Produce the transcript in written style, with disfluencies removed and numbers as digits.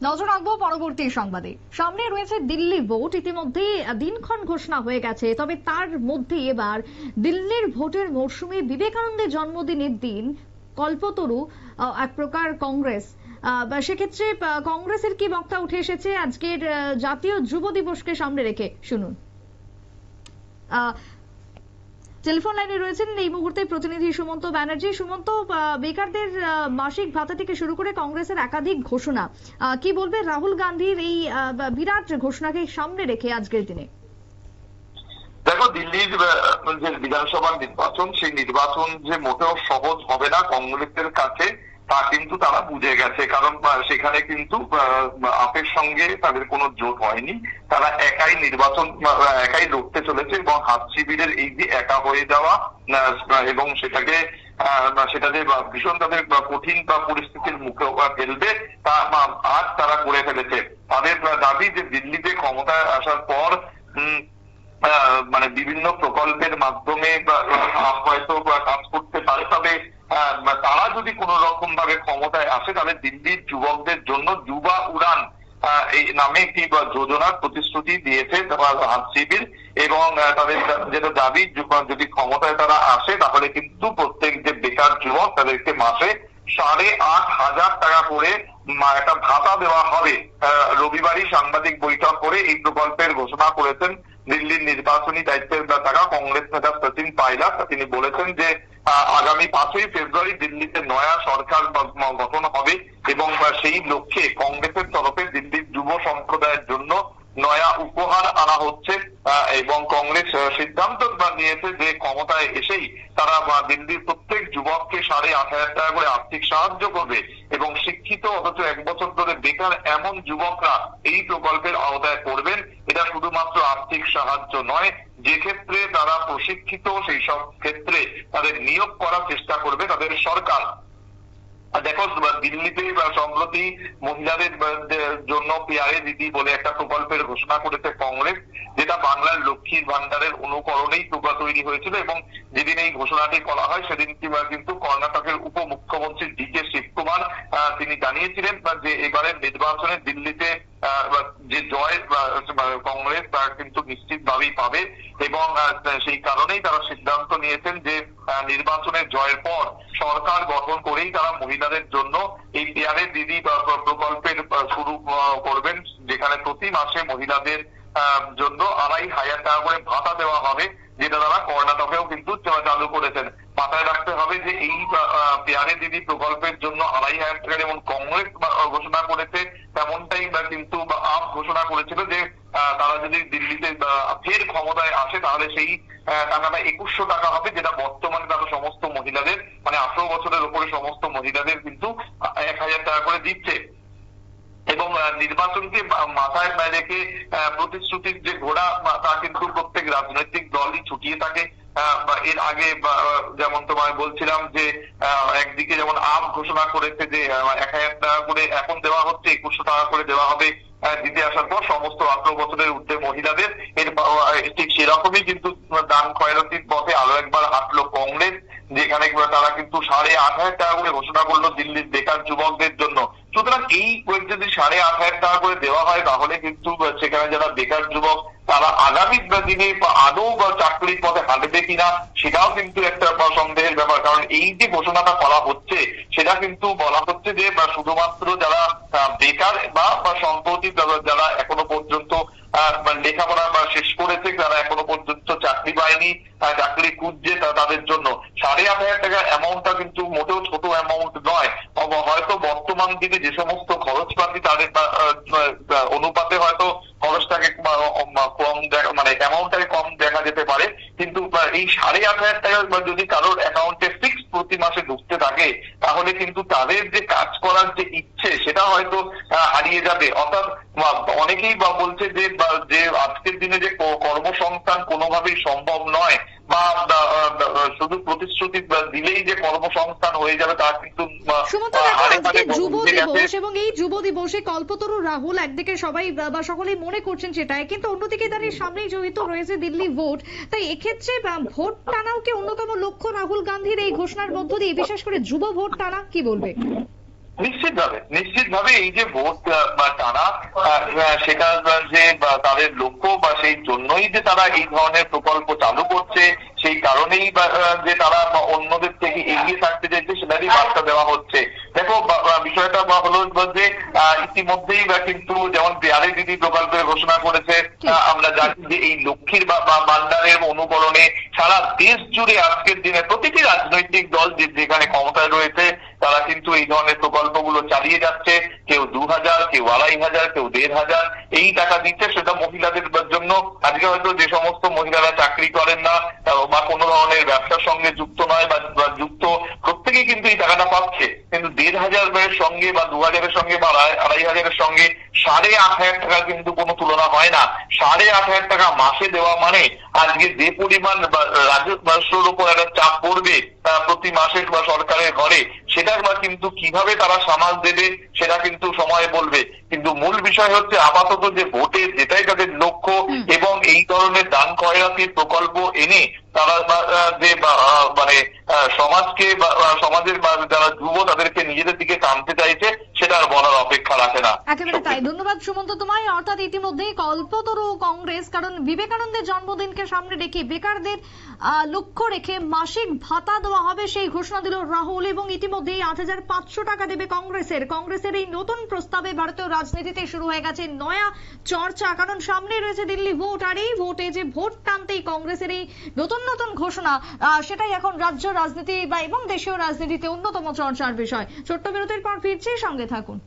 নজর রাখবো পরবর্তী সংবাদে। সামনে রয়েছে দিল্লি ভোট, ইতিমধ্যে দিনক্ষণ ঘোষণা হয়ে গেছে, তবে তার মধ্যে এবার দিল্লির ভোটের মরশুমে বিবেকানন্দের জন্মদিনের দিন কল্পতরু এক প্রকার কংগ্রেস, সেক্ষেত্রে কংগ্রেসের কি বক্তা উঠে এসেছে আজকের জাতীয় যুব দিবসকে সামনে রেখে, শুনুন। টেলিফোন লাইনে রয়েছেন এই মুহূর্তে প্রতিনিধি সুমন্ত ব্যানার্জি। সুমন্ত, বেকারদের মাসিক ভাতা থেকে শুরু করে কংগ্রেসের একাধিক ঘোষণা, কি বলবে রাহুল গান্ধীর এই বিরাট ঘোষণাকে সামনে রেখে আজকের দিনে? দেখো, দিল্লির যে বিধানসভা নির্বাচন, সেই নির্বাচন যে মোটেও সহজ হবে না কংগ্রেসের কাছে, তা কিন্তু তারা বুঝে গেছে। কারণ সেখানে কিন্তু আপের সঙ্গে তাদের কোনো জোট হয়নি। তারা একাই নির্বাচন একাই লড়তে চলেছে এবং হাত শিবিরের এই যে একা হয়ে যাওয়া এবং সেটা যে ভীষণ তাদের কঠিন পরিস্থিতির মুখে ফেলবে, তা আজ তারা করে ফেলেছে। তাদের দাবি যে দিল্লিতে ক্ষমতায় আসার পর মানে বিভিন্ন প্রকল্পের মাধ্যমে হয়তো কাজ করতে পারে, তবে তারা যদি কোন রকম ভাবে ক্ষমতায় আসে তাহলে দিল্লির যুবকদের জন্য যুবা উড়ান এই নামে একটি যোজনার প্রতিশ্রুতি দিয়েছে হাত শিবির। এবং তাদের যেটা দাবি, যদি ক্ষমতায় তারা আসে তাহলে কিন্তু প্রত্যেক যে বেকার যুবক তাদেরকে মাসে 8,500 টাকা করে একটা ভাতা দেওয়া হবে। রবিবারই সাংবাদিক বৈঠক করে এই প্রকল্পের ঘোষণা করেছেন দিল্লির নির্বাচনী দায়িত্বে থাকা কংগ্রেস নেতা সচিন পাইলট। তিনি বলেছেন যে আগামী 5ই ফেব্রুয়ারি দিল্লিতে নয়া সরকার গঠন হবে এবং সেই লক্ষ্যে কংগ্রেসের তরফে দিল্লির যুব সম্প্রদায়ের জন্য নয়া উপহার আনা হচ্ছে। এবং কংগ্রেস সিদ্ধান্ত নিয়েছে যে ক্ষমতায় এসেই তারা দিল্লির প্রত্যেক যুবককে 8,500 টাকা করে আর্থিক সাহায্য করবে এবং শিক্ষিত অথচ 1 বছর ধরে বেকার এমন যুবকরা এই প্রকল্পের আওতায় পড়বেন। এটা শুধুমাত্র আর্থিক সাহায্য নয়, যে ক্ষেত্রে তারা প্রশিক্ষিত সেই সব ক্ষেত্রে তাদের নিয়োগ করার চেষ্টা করবে তাদের সরকার। দেখো, দিল্লিতে সম্প্রতি মহিলাদের জন্য পিয়ারে দিদি বলে একটা প্রকল্পের ঘোষণা করেছে কংগ্রেস, যেটা বাংলার লক্ষ্মীর ভান্ডারের অনুকরণেই তৈরি হয়েছিল। এবং যেদিন এই ঘোষণাটি করা হয় সেদিন কিন্তু কর্ণাটকের উপমুখ্যমন্ত্রী ডি.কে শিবকুমার তিনি জানিয়েছিলেন যে এবারের নির্বাচনে দিল্লিতে যে জয় কংগ্রেস তা কিন্তু নিশ্চিতভাবেই পাবে। এবং সেই কারণেই তারা সিদ্ধান্ত নিয়েছেন যে নির্বাচনের জয়ের পর সরকার গঠন করেই তারা মহিলাদের জন্য এই পিয়ারে দিদি প্রকল্পের শুরু করবেন, যেখানে প্রতি মাসে মহিলাদের জন্য 2,500 টাকা করে ভাতা দেওয়া হবে, যেটা তারা কর্ণাটকেও কিন্তু চালু করেছেন। মাথায় রাখতে হবে যে এই পিয়ারে দিদি প্রকল্পের জন্য 2,500 টাকা যেমন কংগ্রেস ঘোষণা করেছে, তেমনটাই কিন্তু আপ ঘোষণা করেছিল যে তারা যদি দিল্লিতে ফের ক্ষমতায় আসে তাহলে সেই টাকাটা 2,100 টাকা হবে, যেটা বর্তমানে তারা সমস্ত মহিলাদের মানে 18 বছরের উপরে সমস্ত মহিলাদের কিন্তু 1,000 টাকা করে দিচ্ছে। এবং নির্বাচনকে মাথায় রেখে প্রতিশ্রুতির যে ঘোড়া তা কিন্তু প্রত্যেক রাজনৈতিক দলই ছুটিয়ে থাকে। এর আগে যেমন তোমায় বলছিলাম যে একদিকে যেমন আপ ঘোষণা করেছে যে 1,000 টাকা করে এখন দেওয়া হচ্ছে, 2,100 টাকা করে দেওয়া হবে জিতে আসার পর সমস্ত 18 বছরের ঊর্ধ্বে মহিলাদের। এর ঠিক সেরকমই কিন্তু দান খয়রাতির পথে আরো একবার হাঁটলো কংগ্রেস, যেখানে তারা কিন্তু 8,500 টাকা করে ঘোষণা করলো দিল্লির বেকার যুবকদের জন্য। সুতরাং এই যদি 8,500 টাকা করে দেওয়া হয় তাহলে কিন্তু সেখানে যারা বেকার যুবক তারা আগামী দিনে আদৌ চাকরির পথে হাঁটবে কিনা সেটাও কিন্তু একটা সন্দেহের ব্যাপার। কারণ এই যে ঘোষণাটা করা হচ্ছে সেটা কিন্তু বলা হচ্ছে যে শুধুমাত্র যারা বেকার বা সম্প্রতি যারা এখনো পর্যন্ত লেখাপড়া শেষ করেছে, যারা এখনো পর্যন্ত চাকরি পায়নি, চাকরি খুঁজছে, তাদের জন্য 8,500 টাকা অ্যামাউন্টটা কিন্তু মোটেও ছোট অ্যামাউন্ট নয়। হয়তো বর্তমান দিনে যে সমস্ত খরচপাতি তাদের অনুপাতে হয়তো খরচটাকে কম মানে অ্যামাউন্টটাকে কম দেখা যেতে পারে, কিন্তু এই 8,500 টাকা যদি কারোর অ্যাকাউন্টে ফিক্স প্রতি মাসে ঢুকতে থাকে তাহলে কিন্তু তাদের যে কাজ করার যে ইচ্ছে সেটা হয়তো হারিয়ে যাবে। অর্থাৎ অনেকেই বলছে যে আজকের দিনে যে কর্মসংস্থান কোনোভাবেই সম্ভব নয় বা শুধু প্রতিশ্রুতি দিলেই যে কর্মসংস্থান হয়ে যাবে তা কিন্তু। যুব দিবস এবং এই যুব দিবসে কল্পতরু রাহুল একদিকে সবাই বা সকলেই মনে করছেন সেটাই, কিন্তু অন্যদিকে দাঁড়িয়ে সামনেই যেহেতু রয়েছে দিল্লি ভোট, তাই এক্ষেত্রে ভোট টানাও কি অন্যতম লক্ষ্য রাহুল গান্ধীর এই ঘোষণার মধ্য দিয়ে, বিশেষ করে যুব ভোট টানা, কি বলবে? নিশ্চিতভাবে এই যে ভোট টানা সেটা যে তাদের লক্ষ্য বা সেই জন্যই যে তারা এই ধরনের প্রকল্প চালু করছে, সেই কারণেই যে তারা অন্যদের থেকে এগিয়ে থাকতে চাইছে সেটারই বার্তা দেওয়া হচ্ছে। দেখো বিষয়টা হলো যে ইতিমধ্যেই কিন্তু যেমন পেয়ারে দিদি প্রকল্পের ঘোষণা করেছে, আমরা জানি যে এই লক্ষ্মীর ভান্ডারের অনুকরণে সারা দেশ জুড়ে আজকের দিনে প্রতিটি রাজনৈতিক দল যেখানে ক্ষমতায় রয়েছে তারা কিন্তু এই ধরনের প্রকল্পগুলো চালিয়ে যাচ্ছে। কেউ 2000, কেউ 2500, কেউ 1500 এই টাকা দিচ্ছে। সেটা মহিলাদের জন্য। আজকে হয়তো যে সমস্ত মহিলারা চাকরি করেন না বা কোনো ধরনের ব্যবসার সঙ্গে যুক্ত নয় বা যুক্ত, প্রত্যেকেই কিন্তু এই টাকাটা পাচ্ছে। কিন্তু 1500 সঙ্গে বা 2000 সঙ্গে বা 2500 সঙ্গে 8500 টাকার কিন্তু কোনো তুলনা হয় না। 8500 টাকা মাসে দেওয়া মানে আজকে যে পরিমাণ রাজস্বর উপর একটা চাপ পড়বে প্রতি মাসে বা সরকারের ঘরে, সেটা কিন্তু কিভাবে তারা সামাল দেবে সেটা কিন্তু সময় বলবে। কিন্তু মূল বিষয় হচ্ছে আপাতত যে ভোটে যেটাই তাদের লক্ষ্য এবং এই ধরনের দান খয়রাতির প্রকল্প এনে তারা যে মানে সমাজকে বা সমাজের যারা যুব তাদেরকে নিজেদের দিকে টানতে চাইছে সেটা আর বলার অপেক্ষা রাখে না। একেবারে তাই। ধন্যবাদ সুমন্ত তোমায়। অর্থাৎ ইতিমধ্যেই কল্পতরু কংগ্রেস, কারণ বিবেকানন্দের জন্মদিনকে সামনে রেখে বেকারদের লক্ষ্য রেখে মাসিক ভাতা দেওয়া হবে সেই ঘোষণা দিল রাহুল, এবং ইতিমধ্যেই 8500 টাকা দেবে কংগ্রেসের এই নতুন প্রস্তাবে ভারতীয় রাজনীতিতে শুরু হয়ে গেছে নয়া চর্চা। কারণ সামনে রয়েছে দিল্লি ভোট, আর এই ভোটে যে ভোট টানতেই কংগ্রেসের এই নতুন ঘোষণা, সেটাই এখন রাজ্য রাজনীতি এবং দেশীয় রাজনীতিতে অন্যতম চর্চার বিষয়। ছোট্ট বিরতির পর ফিরছি, সঙ্গে থাকুন।